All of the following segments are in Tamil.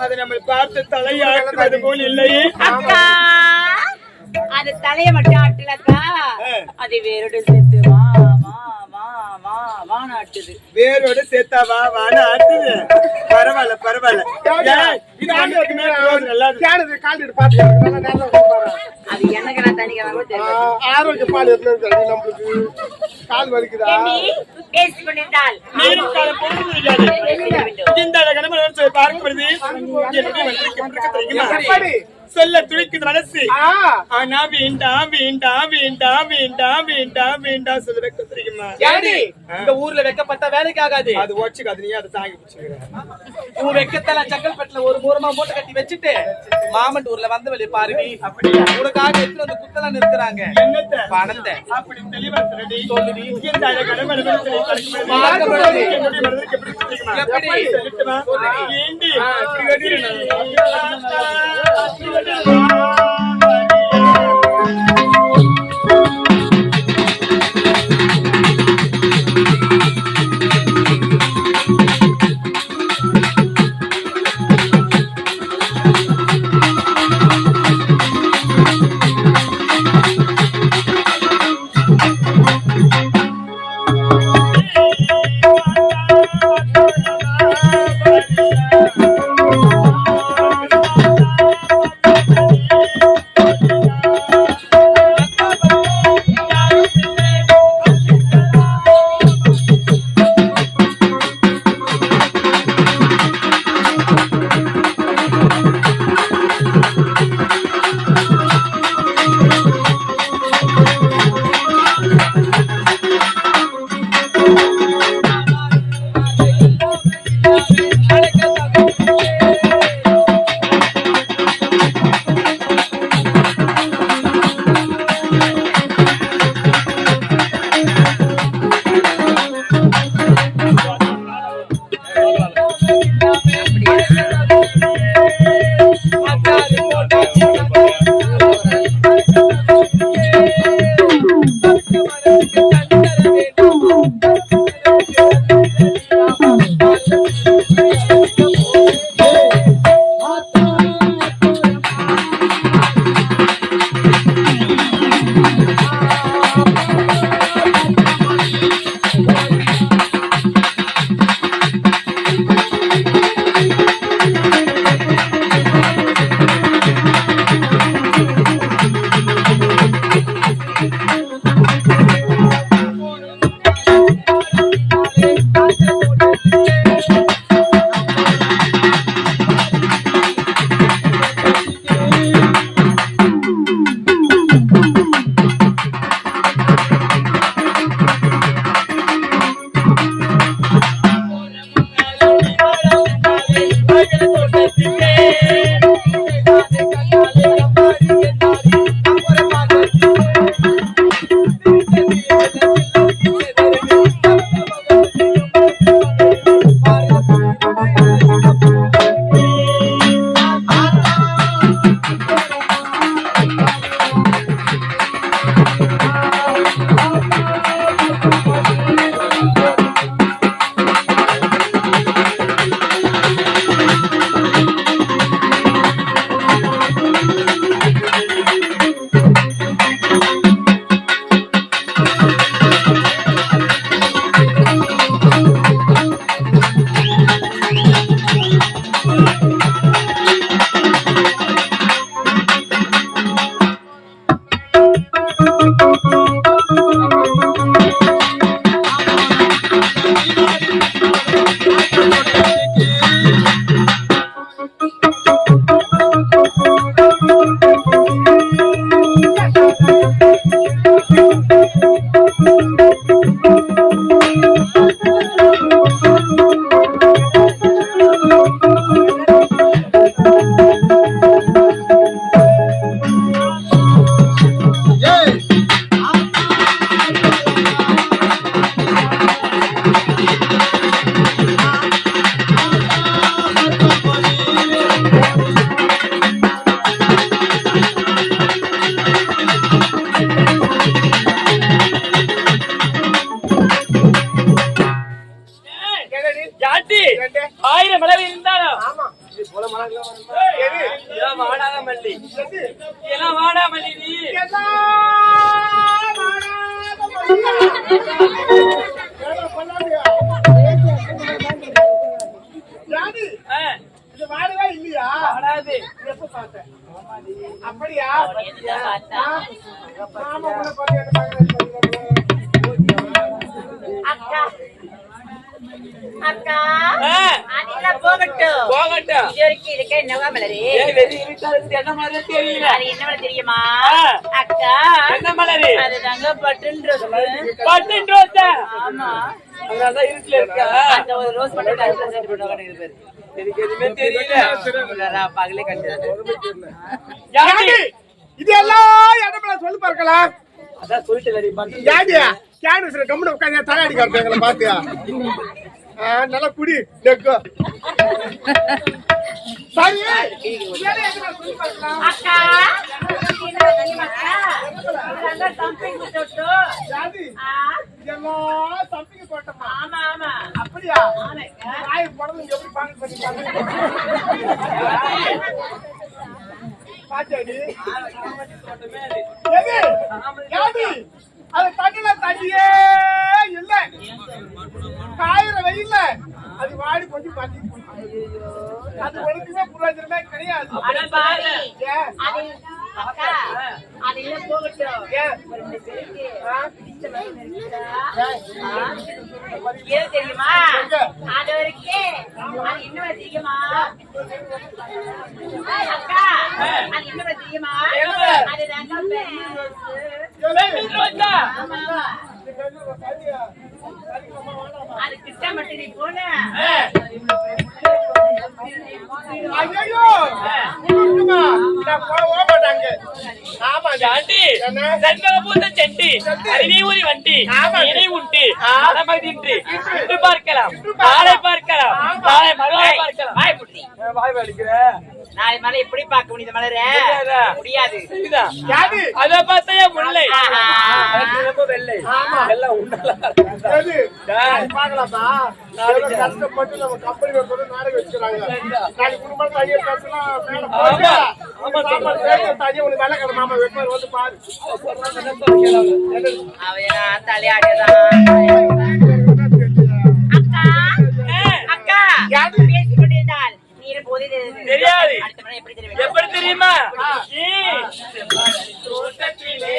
அது நம்ம பார்த்து தலையாட்டுவது போல் இல்லை அக்கா. அது தலைய மட்டும் ஆட்டலக்கா, அது வேரோட சேர்த்து வா வா வா வா வான்னு ஆட்டுது. வேரோட சேர்த்தா வா வான்னு ஆட்டுது. பரவாயில்ல பரவாயில்ல. இது ஆண்டவருக்கு மேல ரோஸ் நல்லா கேனது கால்டிட்டு பாத்துக்கறேன். நல்லா நேரா போறேன். அது எனக்கு நான் தனியா கூட தெரியும். ஆரோக்கிய பால் எத்தனை தெரியும் நமக்கு? கால் வலிக்குதா? ஏண்டி பேசி கொண்டிருந்தால் நீரும் காலம் பொழுது முடியாது. இந்த அழகான பார்க்கப்படுது என்னுடைய வந்திருக்க தெரியுமா? எப்படி? சொல்ல துடிக்குது மனசு. ஆனா வேண்டாம் வேண்டாம் வேண்டாம் வேண்டாம் வேண்டாம் வேண்டாம் சொல்ல வைக்க தெரியுமா? ஏடி இந்த ஊர்ல வைக்கப்பட்ட வேலைக்கு ஆகாது. அது ஓச்சுக்காது, நீ அதை தாங்கி பிடிச்சிக்கிற. உன் வெக்கத்தல சக்கல்பட்டுல ஒரு மூரமா மூட்டை கட்டி வச்சுட்டு மாமன் ஊர்ல வந்த வெளியே பாருடி. அப்படியா? உனக்காக எடுத்து வந்து குத்தலாம் நிறுத்துறாங்க. என்னத்த பணத்தை அப்படி தெளிவா சொல்லுடி. சொல்லுடி. இந்த அழகான மனதில் பார்க்கப்படுது. என்னுடைய மனதிற்கு எப்படி தெரியுமா? எப்படி? சொல்லட்டுமா? ஏண்டி எல்லாம் வாடாத மல்லி எல்லாம் வாடா மல்லி நீ இல்லையா வாடாது அப்படியா அக்கா அக்கா அதெல்லாம் போகட்டும் போகட்டும் இது வரைக்கும் இருக்க என்னவா மலரே ஏன் வெறி இருட்டா இருக்குது என்ன மாதிரி தெரியல அது என்ன மலர் தெரியுமா ஆ. அக்கா என்ன மலரு அதுதாங்க பட்டன் ரோஸ் பட்டன் ரோஸ் ஆமா அங்கதான் இருட்டுல இருக்கா அந்த ஒரு ரோஸ் மட்டும் கழுத்துல செட் பண்ணுவாங்க இது பேரு எனக்கு எதுவுமே தெரியல பகலே கண்டு யாரு இது எல்லாம் இடத்துல சொல்லி பார்க்கலாம் அதான் சொல்லிட்டு பட்டன் யாடியா கேன்வஸ்ல கம்முன்னு உட்காந்து தலையாடி காட்டுறாங்களா பாத்தியா நல்லா குடி டெக்கோ சரி அக்கா என்ன தெரியுமா அக்கா அதுதாங்க சம்பிங் தொட்டு இதெல்லாம் சம்பிங்க போட்டோமா ஆமா ஆமா அப்படியா ஆமாக்கா நாய் படம் எப்படி பாங்க பாச்சாடி அது தண்ணில தண்ணியே இல்ல காயிற வெயில்ல அது வாடி கொஞ்சம் பாத்தி அது ஒழுங்குமே புரோஜனமே கிடையாது அட பாரு ஏன்? அது அக்கா அது இல்ல போகட்டும் ஏன்? ஒரு ரெண்டு பேருக்கு ஆ? பிடிச்ச மாதிரி இருக்குதா? ஏன் தெரியுமா அது வரைக்கும் அது என்ன தெரியுமா அக்கா அது என்ன தெரியுமா அதுதாங்க பட்டன் ரோஸா ஆமா ஆமா அது கிட்ட மட்டும் நீ போன ஐயோ நான் போக மாட்டாங்க ஆமா ஆண்டி என்ன? சங்கல பூத்த செட்டி அருவி ஊறி வண்டி இணை உண்டு அடமதின்றி இன்று பார்க்கலாம் நாளை பார்க்கலாம் நாளை மறுநாள் பார்க்கலாம் வாய் புட்டி வாய் வலிக்கிற நாளை மலை எப்படி பார்க்க முடியுது மலரே முடியாது இதுதான் யாரு அத பார்த்தையா முல்லை ஆஹா. ரொம்ப வெள்ளை ஆமா. எல்லாம் உண்டல எது? நாளைக்கு பார்க்கலாமா? எவ்வளவு கஷ்டப்பட்டு நம்ம கம்பெனில கொண்டு நாடகம் வச்சுக்கிறாங்க. நாளைக்கு குடும்பம் தனியா பேசலாம், மேல போட்டு, ஆமா. மாமா பேச தனியா உனக்கு வேலைக்கார மாமா வைப்பாரு, வந்து பாரு. அவையா தலையாடியதான் அக்கா அக்கா யாரு? பேசிக் கொண்டிருந்தால் நீர் போதே தெரியாது. அடுத்த முறை எப்படி தெரியும் எப்படி தெரியுமா தோட்டத்திலே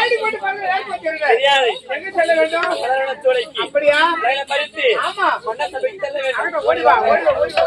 தேடி கொண்டு பாருங்க, ஏற்பட்டு இருங்க. தெரியாது. எங்க செல்ல வேண்டும்? சோலைக்கு அப்படியா? மரித்து ஆமா. மன்ன சபைக்கு செல்ல வேண்டும். ஓடி வா, ஓடி வா, ஓடி வா.